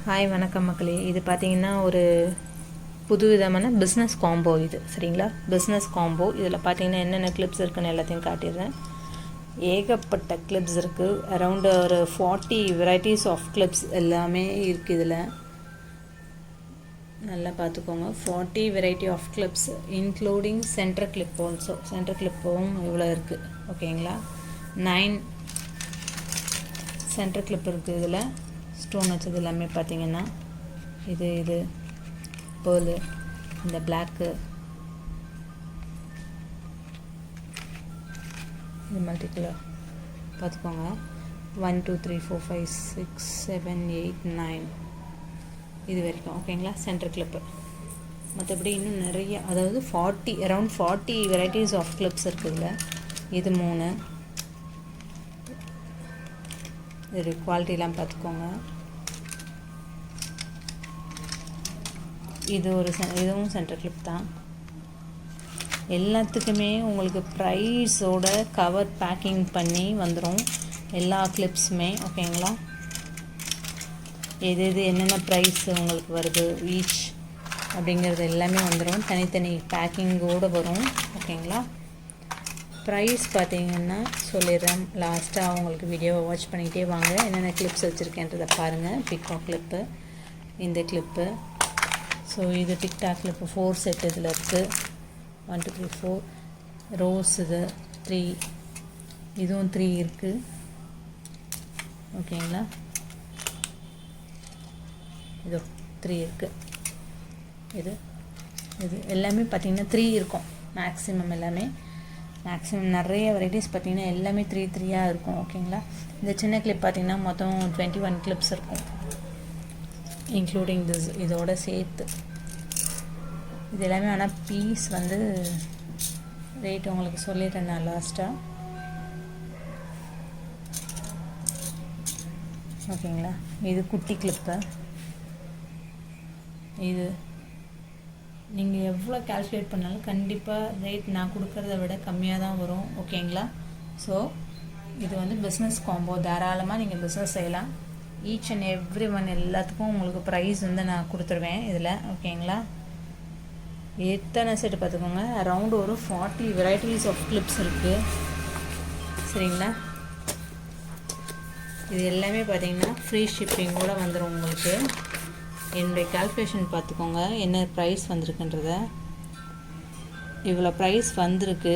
Hi வணக்கம் மக்களே. இது பார்த்தீங்கன்னா ஒரு புது விதமான பிஸ்னஸ் காம்போ இது. சரிங்களா, பிஸ்னஸ் காம்போ. இதில் பார்த்தீங்கன்னா என்னென்ன கிளிப்ஸ் இருக்குன்னு எல்லாத்தையும் காட்டிடுறேன். ஏகப்பட்ட கிளிப்ஸ் இருக்குது. அரவுண்டு ஒரு 40 வெரைட்டிஸ் ஆஃப் கிளிப்ஸ் எல்லாமே இருக்குது இதில். நல்லா பார்த்துக்கோங்க. 40 variety of clips including centre clip also. Centre கிளிப்பும் இவ்வளோ இருக்குது. ஓகேங்களா, 9 சென்டர் கிளிப் இருக்குது இதில். ஸ்டோன் வச்சது எல்லாமே பார்த்தீங்கன்னா இது பேர்லு, இந்த பிளாக்கு, இது மல்டி கலர் பார்த்துக்கோங்க. 1 2 3 4 5 6 7 8 9 இது வரைக்கும். ஓகேங்களா, சென்டர் கிளிப்பு. மற்றபடி இன்னும் நிறைய, அதாவது அரவுண்ட் 40 வெரைட்டிஸ் ஆஃப் கிளிப்ஸ் இருக்குதுல்ல. இது 3. இது குவாலிட்டிலாம் பார்த்துக்கோங்க. இதுவும் சென்டர் கிளிப் தான். எல்லாத்துக்குமே உங்களுக்கு ப்ரைஸோட கவர் பேக்கிங் பண்ணி வந்துடும் எல்லா கிளிப்ஸுமே. ஓகேங்களா, எது என்னென்ன ப்ரைஸ் உங்களுக்கு வருது ஈச் அப்படிங்கிறது எல்லாமே வந்துடும். தனித்தனி பேக்கிங்கோடு வரும். ஓகேங்களா, ப்ரைஸ் பார்த்தீங்கன்னா சொல்லிடுறேன். லாஸ்ட்டாக உங்களுக்கு வீடியோவை வாட்ச் பண்ணிகிட்டே வாங்க. என்னென்ன கிளிப்ஸ் வச்சுருக்கேன்றதை பாருங்கள். பிகாக் கிளிப்பு, இந்த கிளிப்பு. ஸோ இது டிக்டாக் கிளிப்பு 4 செட் இதில் இருக்குது. 1 2 3 4. ரோஸ் இது 3. இதுவும் 3 இருக்குது. ஓகேங்களா, இதோ 3 இருக்குது. இது எல்லாமே பார்த்திங்கன்னா 3 இருக்கும் மேக்ஸிமம். எல்லாமே மேக்ஸிமம் நிறைய வெரைட்டிஸ் பார்த்திங்கன்னா எல்லாமே 3 இருக்கும். ஓகேங்களா, இந்த சின்ன கிளிப் பார்த்திங்கன்னா மொத்தம் 21 கிளிப்ஸ் இருக்கும், இன்க்ளூடிங் இதோட சேர்த்து. இது எல்லாமே ஆனால் பீஸ் வந்து ரேட் உங்களுக்கு சொல்லிடுறேன் நான் லாஸ்ட்டாக. ஓகேங்களா, இது குட்டி கிளிப்பு. இது நீங்கள் எவ்வளோ கால்குலேட் பண்ணாலும் கண்டிப்பாக ரேட் நான் கொடுக்குறத விட கம்மியாக தான் வரும். ஓகேங்களா, ஸோ இது வந்து பிஸ்னஸ் காம்போ. தாராளமாக நீங்கள் பிஸ்னஸ் செய்யலாம். ஈச் அண்ட் எவ்ரி ஒன் எல்லாத்துக்கும் உங்களுக்கு ப்ரைஸ் வந்து நான் கொடுத்துருவேன் இதில். ஓகேங்களா, எத்தனை செட்டு பார்த்துக்கோங்க. அரவுண்டு ஒரு 40 வெரைட்டிஸ் ஆஃப் கிளிப்ஸ் இருக்குது. சரிங்களா, இது எல்லாமே பார்த்தீங்கன்னா ஃப்ரீ ஷிப்பிங்கோடு வந்துடும் உங்களுக்கு. என்னுடைய கால்குலேஷன் பார்த்துக்கோங்க என்ன ப்ரைஸ் வந்திருக்குன்றத. இவ்வளோ ப்ரைஸ் வந்திருக்கு.